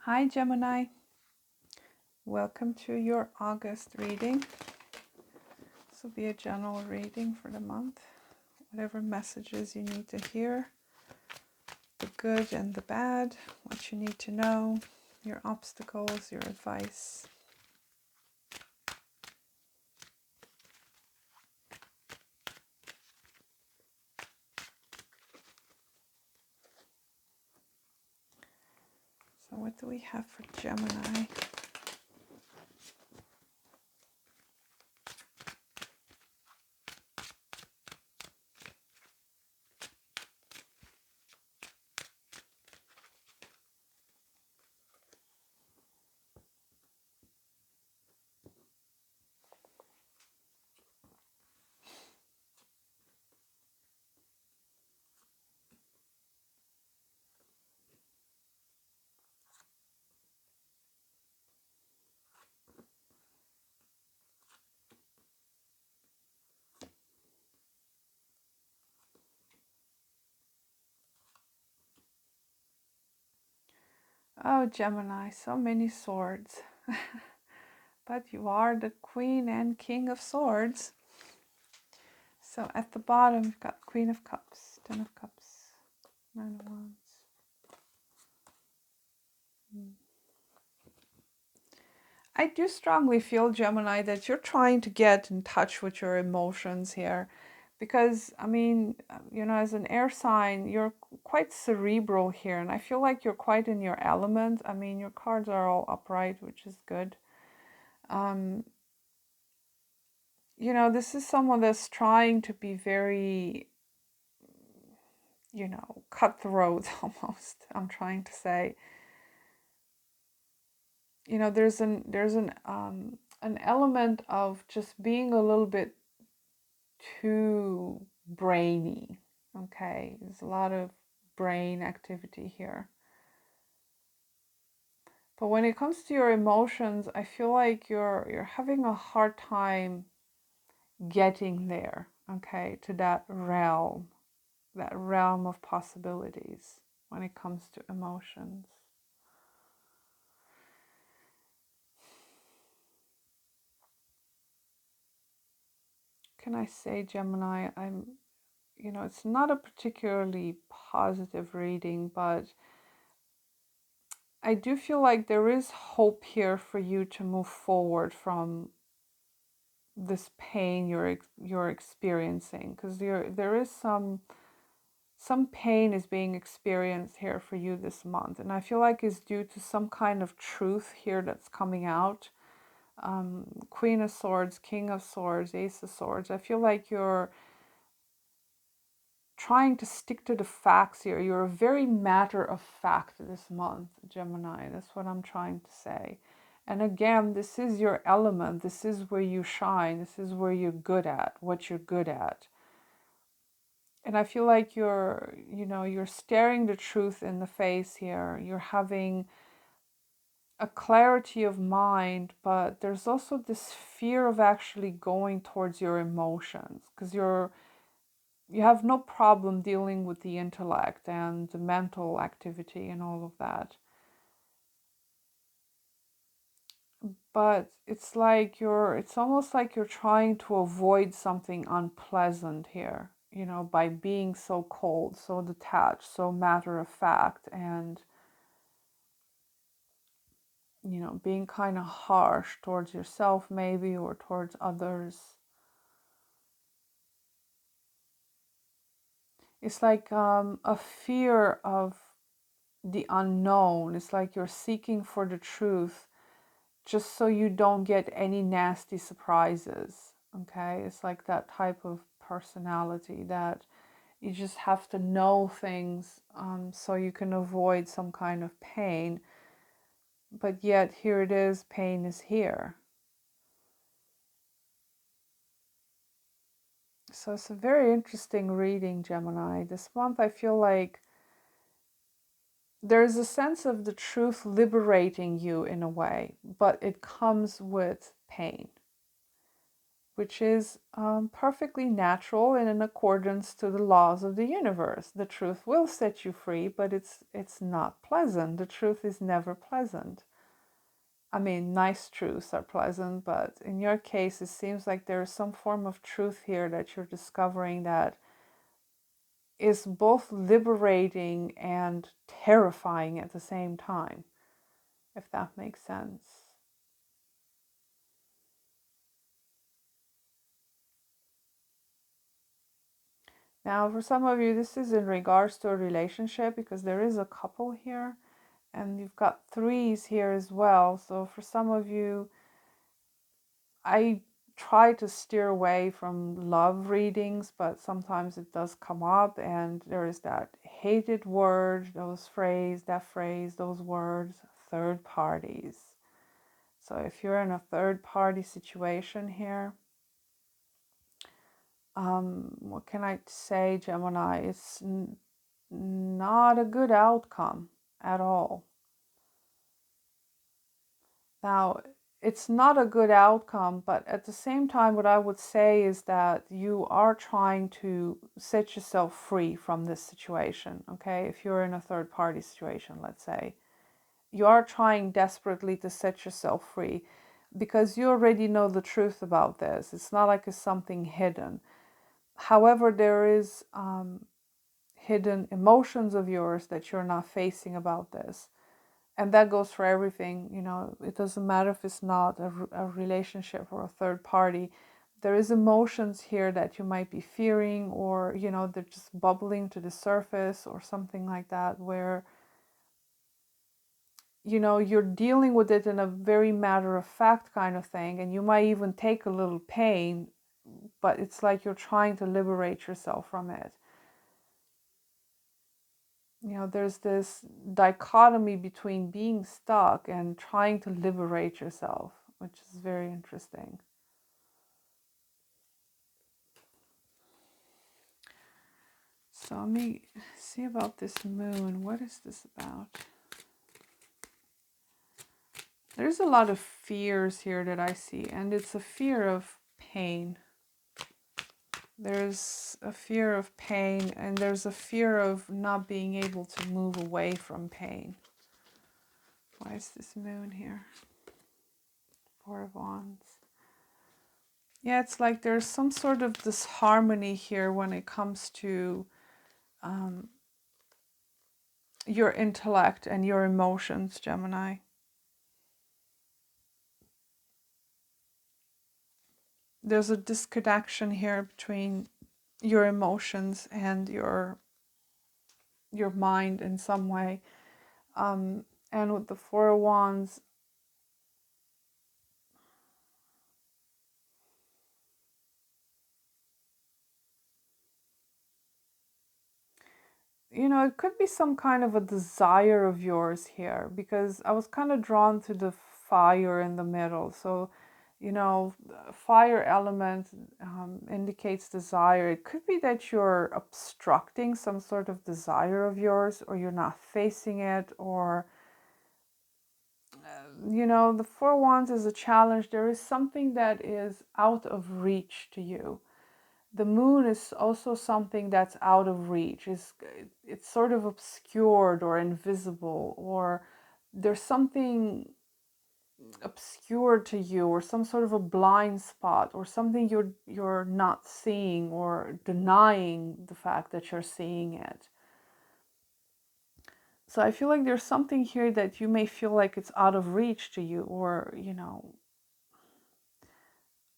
Hi Gemini, welcome to your August reading. This will be a general reading for the month. Whatever messages you need to hear, the good and the bad, what you need to know, your obstacles, your advice. So what do we have for Gemini? Oh Gemini, so many swords. But you are the Queen and King of Swords. So at the bottom we've got Queen of Cups, Ten of Cups, Nine of Wands. I do strongly feel, Gemini, that you're trying to get in touch with your emotions here. Because, I mean, as an air sign, you're quite cerebral here. And I feel like you're quite in your element. I mean, your cards are all upright, which is good. This is someone that's trying to be very, cutthroat almost, I'm trying to say. There's an element of just being a little bit too brainy. Okay, there's a lot of brain activity here. But when it comes to your emotions, I feel like you're having a hard time getting there, okay, to that realm of possibilities when it comes to emotions. Can I say, Gemini, it's not a particularly positive reading, but I do feel like there is hope here for you to move forward from this pain you're experiencing, because there is some pain is being experienced here for you this month, and I feel like it's due to some kind of truth here that's coming out. Queen of Swords, King of Swords, Ace of Swords. I feel like you're trying to stick to the facts here. You're a very matter of fact this month, Gemini. That's what I'm trying to say. And again, this is your element. This is where you shine. This is where you're good at, what you're good at. And I feel like you're staring the truth in the face here. You're having a clarity of mind, but there's also this fear of actually going towards your emotions, because you have no problem dealing with the intellect and the mental activity and all of that. But it's almost like you're trying to avoid something unpleasant here, by being so cold, so detached, so matter of fact, and, being kind of harsh towards yourself maybe, or towards others. It's like a fear of the unknown. It's like you're seeking for the truth just so you don't get any nasty surprises. Okay, it's like that type of personality that you just have to know things so you can avoid some kind of pain. But yet here it is, pain is here. So it's a very interesting reading, Gemini. This month I feel like there's a sense of the truth liberating you in a way, but it comes with pain, which is perfectly natural and in accordance to the laws of the universe. The truth will set you free, but it's not pleasant. The truth is never pleasant. I mean, nice truths are pleasant, but in your case, it seems like there is some form of truth here that you're discovering that is both liberating and terrifying at the same time, if that makes sense. Now, for some of you, this is in regards to a relationship because there is a couple here and you've got threes here as well. So for some of you, I try to steer away from love readings, but sometimes it does come up and there is that hated word, that phrase, those words, third parties. So if you're in a third party situation here, what can I say, Gemini? It's not a good outcome at all. Now, it's not a good outcome, but at the same time, what I would say is that you are trying to set yourself free from this situation, okay? If you're in a third party situation, let's say, you are trying desperately to set yourself free because you already know the truth about this. It's not like it's something hidden. However, there is hidden emotions of yours that you're not facing about this. And that goes for everything. You know, it doesn't matter if it's not a relationship or a third party. There is emotions here that you might be fearing, or, you know, they're just bubbling to the surface or something like that, where, you know, you're dealing with it in a very matter of fact kind of thing. And you might even take a little pain, but it's like you're trying to liberate yourself from it. You know, there's this dichotomy between being stuck and trying to liberate yourself, which is very interesting. So let me see about this moon. What is this about? There's a lot of fears here that I see, and it's a fear of pain. There's a fear of pain, and there's a fear of not being able to move away from pain. Why is this moon here? Four of Wands. Yeah, it's like there's some sort of disharmony here when it comes to your intellect and your emotions, Gemini. There's a disconnection here between your emotions and your mind in some way. And with the Four of Wands, you know, it could be some kind of a desire of yours here, because I was kind of drawn to the fire in the middle. So, you know, fire element indicates desire. It could be that you're obstructing some sort of desire of yours, or you're not facing it, or, you know, the Four of Wands is a challenge. There is something that is out of reach to you. The moon is also something that's out of reach. It's sort of obscured or invisible, or there's something obscured to you, or some sort of a blind spot, or something you're not seeing, or denying the fact that you're seeing it. So I feel like there's something here that you may feel like it's out of reach to you, or, you know,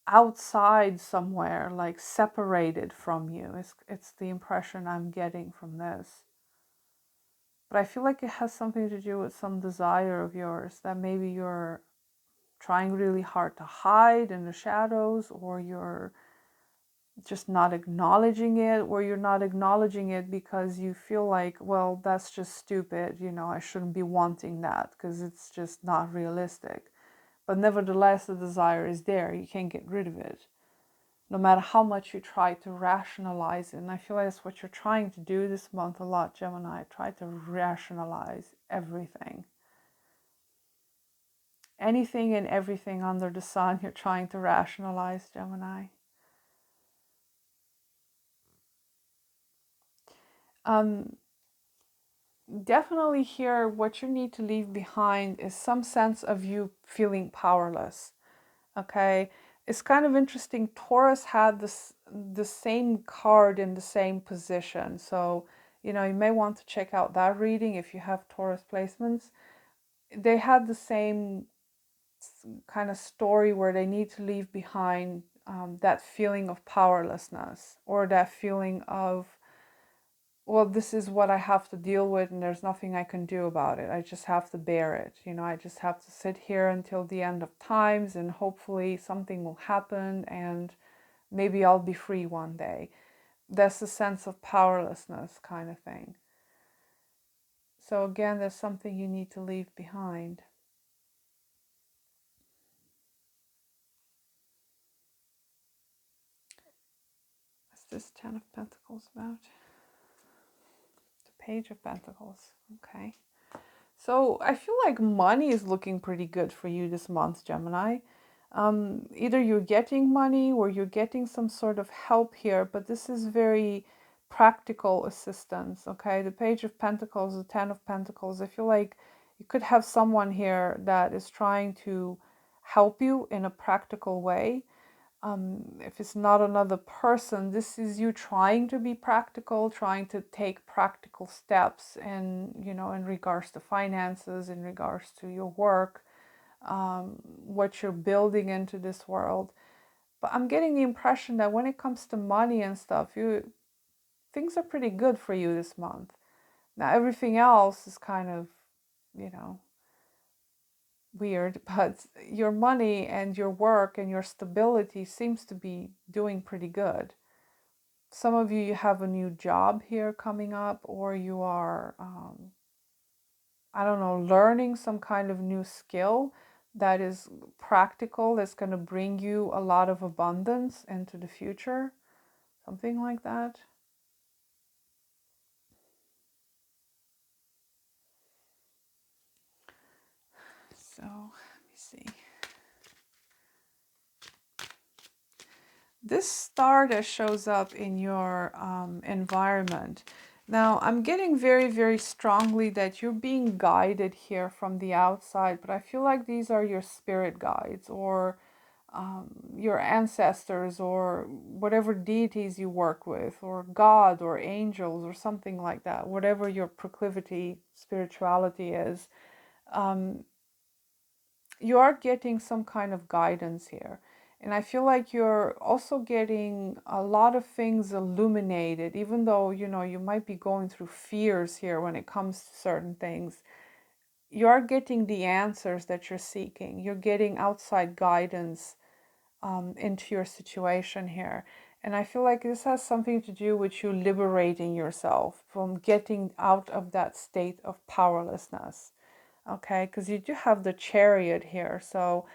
outside somewhere, like separated from you. It's the impression I'm getting from this. But I feel like it has something to do with some desire of yours that maybe you're trying really hard to hide in the shadows, or you're just not acknowledging it, or you're not acknowledging it because you feel like, well, that's just stupid, you know, I shouldn't be wanting that because it's just not realistic. But nevertheless, the desire is there. You can't get rid of it, no matter how much you try to rationalize it. And I feel like that's what you're trying to do this month a lot, Gemini. Try to rationalize everything. Anything and everything under the sun, you're trying to rationalize, Gemini. Um, Definitely here, what you need to leave behind is some sense of you feeling powerless. Okay, it's kind of interesting. Taurus had the same card in the same position, so you know you may want to check out that reading if you have Taurus placements. They had the same kind of story where they need to leave behind that feeling of powerlessness, or that feeling of, well, this is what I have to deal with and there's nothing I can do about it. I just have to bear it. You know, I just have to sit here until the end of times and hopefully something will happen and maybe I'll be free one day. That's a sense of powerlessness kind of thing. So again, there's something you need to leave behind. What's this Ten of Pentacles about? The Page of Pentacles. Okay. So I feel like money is looking pretty good for you this month, Gemini. Either you're getting money or you're getting some sort of help here, but this is very practical assistance, okay? The Page of Pentacles, the Ten of Pentacles, I feel like you could have someone here that is trying to help you in a practical way. If it's not another person, this is you trying to be practical, trying to take practical steps in, you know, in regards to finances, in regards to your work, what you're building into this world. But I'm getting the impression that when it comes to money and stuff, things are pretty good for you this month. Now everything else is kind of, you know, weird, but your money and your work and your stability seems to be doing pretty good. Some of you have a new job here coming up, or you are, I don't know, learning some kind of new skill that is practical, that's going to bring you a lot of abundance into the future, something like that. So, let me see. This star that shows up in your environment. Now, I'm getting very, very strongly that you're being guided here from the outside, but I feel like these are your spirit guides or your ancestors or whatever deities you work with, or God or angels or something like that, whatever your proclivity, spirituality is. Um, you are getting some kind of guidance here. And I feel like you're also getting a lot of things illuminated, even though, you know, you might be going through fears here when it comes to certain things. You are getting the answers that you're seeking. You're getting outside guidance into your situation here. And I feel like this has something to do with you liberating yourself from getting out of that state of powerlessness. Okay, because you do have the Chariot here. So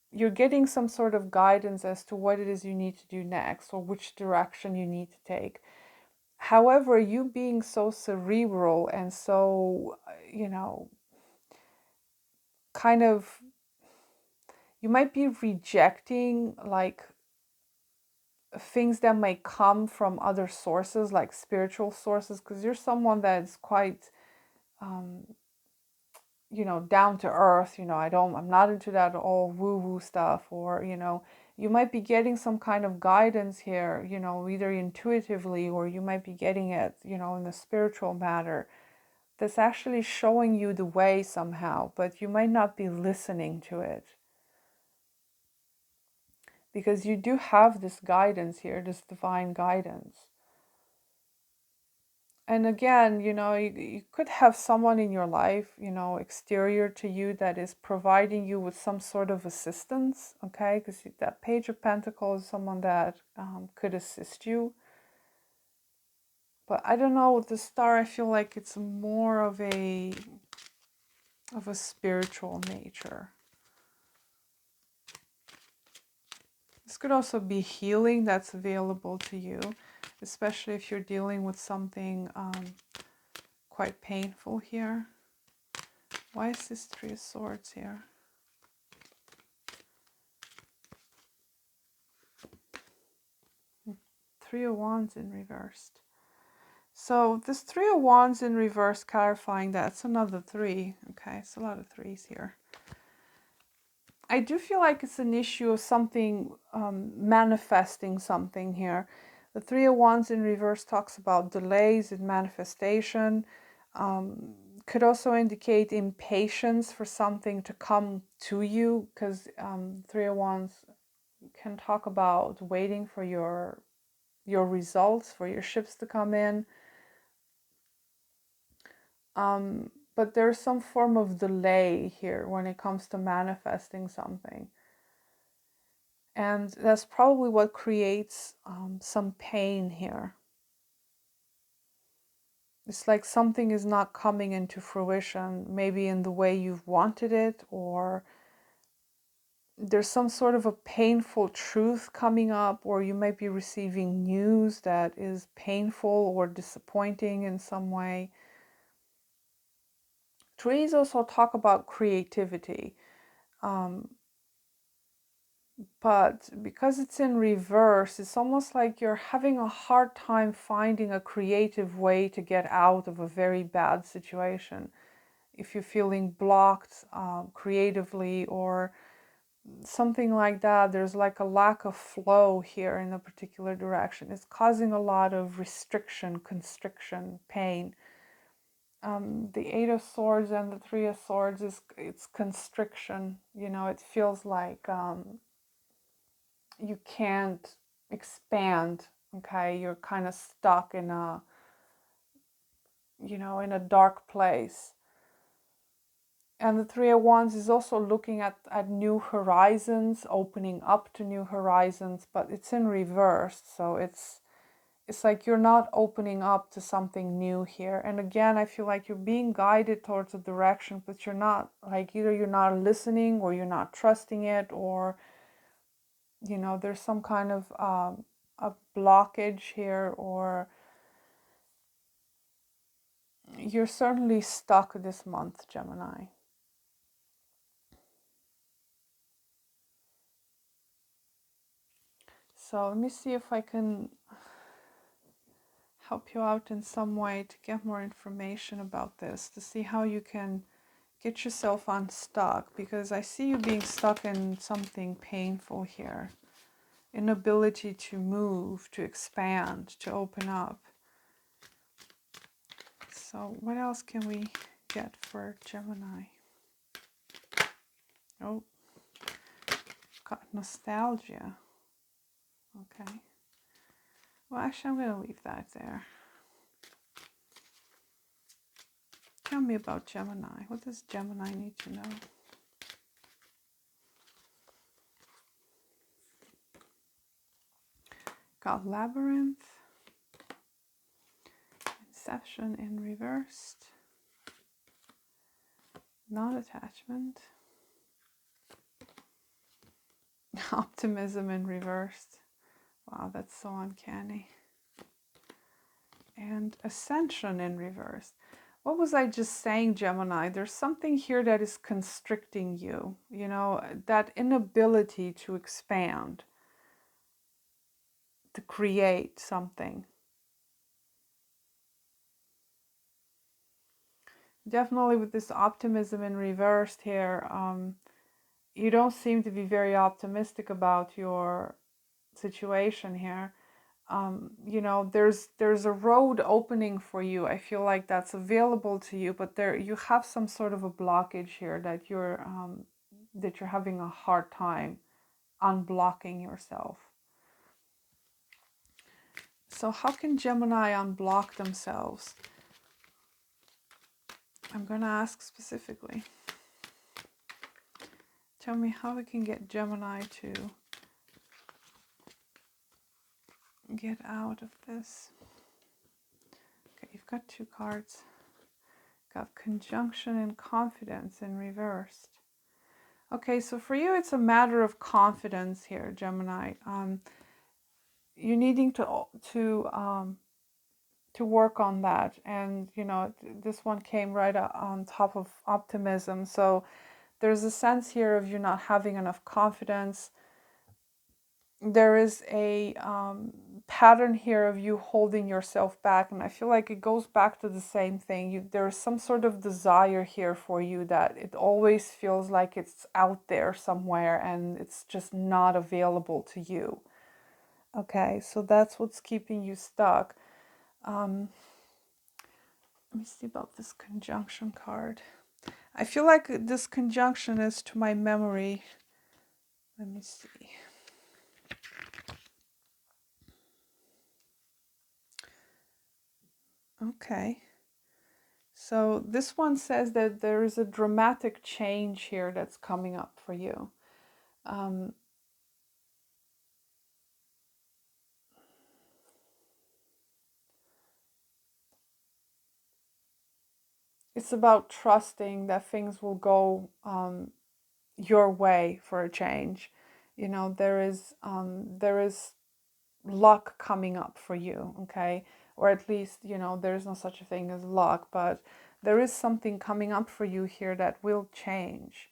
you're getting some sort of guidance as to what it is you need to do next or which direction you need to take. However, you being so cerebral and so, you know, kind of, you might be rejecting like things that may come from other sources, like spiritual sources, because you're someone that's quite, um, you know, down to earth. You know, I'm not into that all woo woo stuff, or, you know, you might be getting some kind of guidance here, you know, either intuitively or you might be getting it, you know, in a spiritual matter that's actually showing you the way somehow, but you might not be listening to it because you do have this guidance here, this divine guidance. And again, you know, you could have someone in your life, you know, exterior to you that is providing you with some sort of assistance, okay? Because that Page of Pentacles is someone that could assist you. But I don't know, with the star, I feel like it's more of a spiritual nature. This could also be healing that's available to you, especially if you're dealing with something quite painful here. Why is this Three of Swords here? Three of Wands in reversed. So this Three of Wands in reverse, clarifying that. It's another three. Okay, it's a lot of threes here. I do feel like it's an issue of something, manifesting something here. The Three of Wands in reverse talks about delays in manifestation. Could also indicate impatience for something to come to you, because Three of Wands can talk about waiting for your results, for your ships to come in. But there's some form of delay here when it comes to manifesting something. And that's probably what creates some pain here. It's like something is not coming into fruition, maybe in the way you've wanted it, or there's some sort of a painful truth coming up, or you might be receiving news that is painful or disappointing in some way. Trees also talk about creativity. But because it's in reverse, it's almost like you're having a hard time finding a creative way to get out of a very bad situation. If you're feeling blocked creatively or something like that, there's like a lack of flow here in a particular direction. It's causing a lot of restriction, constriction, pain. The Eight of Swords and the Three of Swords it's constriction. You know, it feels like you can't expand. Okay, you're kind of stuck in a, in a dark place. And the Three of Wands is also looking at new horizons, opening up to new horizons, but it's in reverse. So it's like you're not opening up to something new here. And again, I feel like you're being guided towards a direction, but you're not, like, either you're not listening or you're not trusting it, or there's some kind of a blockage here, or you're certainly stuck this month, Gemini. So let me see if I can help you out in some way to get more information about this, to see how you can get yourself unstuck, because I see you being stuck in something painful here. Inability to move, to expand, to open up. So what else can we get for Gemini? Oh, got nostalgia. Okay. Well, actually, I'm going to leave that there. Tell me about Gemini. What does Gemini need to know? Got Labyrinth. Inception in reversed. Non-attachment. Optimism in reversed. Wow, that's so uncanny. And Ascension in reverse. What was I just saying, Gemini? There's something here that is constricting you. That inability to expand, to create something. Definitely with this optimism in reversed here, you don't seem to be very optimistic about your situation here. There's a road opening for you. I feel like that's available to you, but you have some sort of a blockage here that you're having a hard time unblocking yourself. So how can Gemini unblock themselves? I'm going to ask specifically. Tell me how we can get Gemini to get out of this. Okay, you've got two cards. Got Conjunction and Confidence in reversed. Okay, so for you, it's a matter of confidence here, Gemini. You're needing to work on that, and this one came right on top of optimism. So there's a sense here of you not having enough confidence. There is a pattern here of you holding yourself back, and I feel like it goes back to the same thing. There's some sort of desire here for you that it always feels like it's out there somewhere and it's just not available to you. Okay, so that's what's keeping you stuck. Let me see about this conjunction card. I feel like this conjunction is to my memory. Let me see. Okay. So this one says that there is a dramatic change here that's coming up for you. It's about trusting that things will go your way for a change. You know, there is luck coming up for you, okay? Or at least, you know, there's no such a thing as luck, but there is something coming up for you here that will change.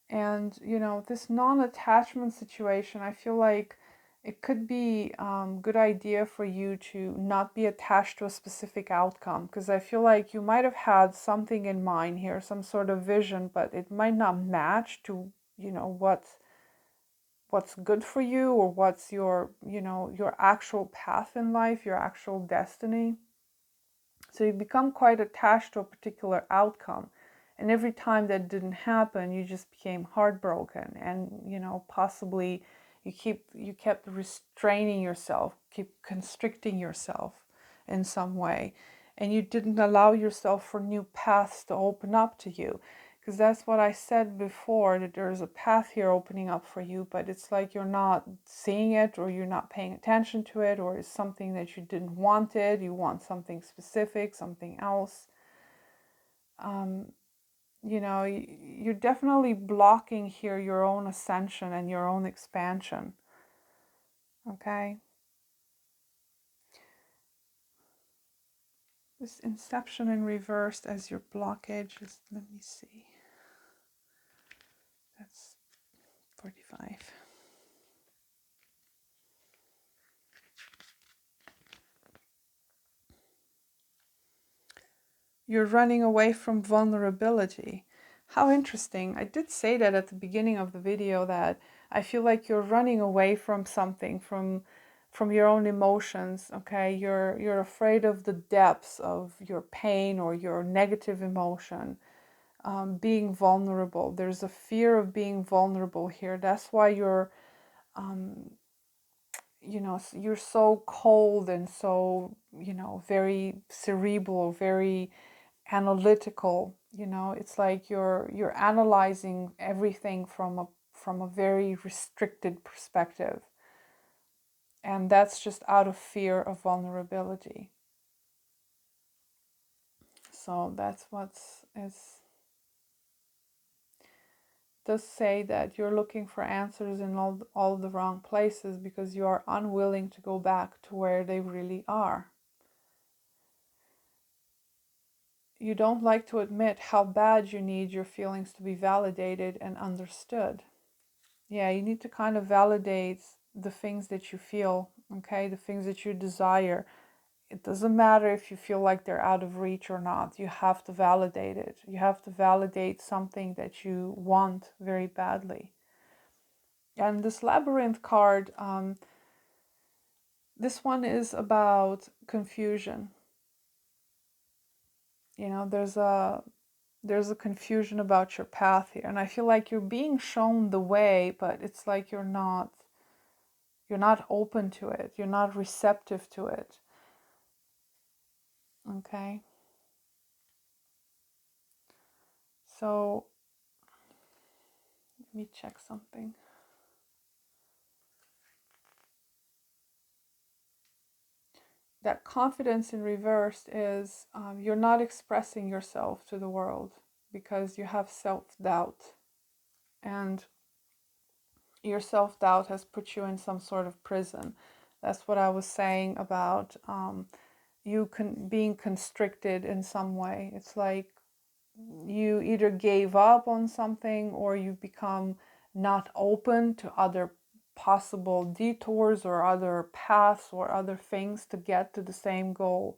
And, you know, this non-attachment situation, I feel like it could be a good idea for you to not be attached to a specific outcome, because I feel like you might have had something in mind here, some sort of vision, but it might not match to, you know, what's good for you, or what's your, you know, your actual path in life, your actual destiny. So you become quite attached to a particular outcome. And every time that didn't happen, you just became heartbroken. And, you know, possibly you kept restraining yourself, keep constricting yourself in some way. And you didn't allow yourself for new paths to open up to you. Because that's what I said before, that there's a path here opening up for you, but it's like you're not seeing it, or you're not paying attention to it, or it's something that you didn't want it, you want something specific, something else. You know, you're definitely blocking here your own ascension and your own expansion. Okay? This inception in reversed as your blockage is, let me see. That's 45. You're running away from vulnerability. How interesting. I did say that at the beginning of the video, that I feel like you're running away from something, from your own emotions, okay? You're afraid of the depths of your pain or your negative emotion, being vulnerable. There's a fear of being vulnerable here. That's why you're, you know, you're so cold and so, you know, very cerebral, very analytical. You know, it's like you're analyzing everything from a very restricted perspective, and that's just out of fear of vulnerability. So that's what's is does say that you're looking for answers in all the wrong places, because you are unwilling to go back to where they really are. You don't like to admit how bad you need your feelings to be validated and understood. Yeah, you need to kind of validate the things that you feel, okay? The things that you desire. It doesn't matter if you feel like they're out of reach or not. You have to validate it. You have to validate something that you want very badly. And this labyrinth card, this one is about confusion. You know, there's a confusion about your path here, and I feel like you're being shown the way, but it's like you're not open to it, you're not receptive to it. Okay, so let me check something. That confidence in reverse is you're not expressing yourself to the world because you have self-doubt, and your self-doubt has put you in some sort of prison. That's what I was saying about you being constricted in some way. It's like you either gave up on something, or you become not open to other possible detours or other paths or other things to get to the same goal.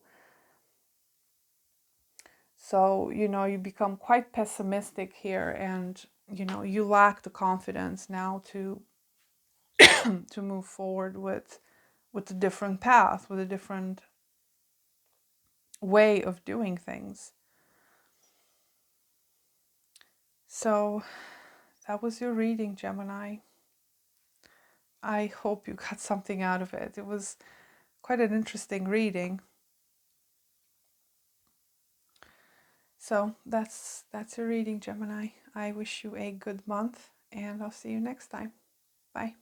So, you become quite pessimistic here, and, you lack the confidence now to to move forward with a different path, with a different way of doing things. So that was your reading, Gemini. I hope you got something out of it. It was quite an interesting reading. So that's your reading, Gemini. I wish you a good month, and I'll see you next time. Bye.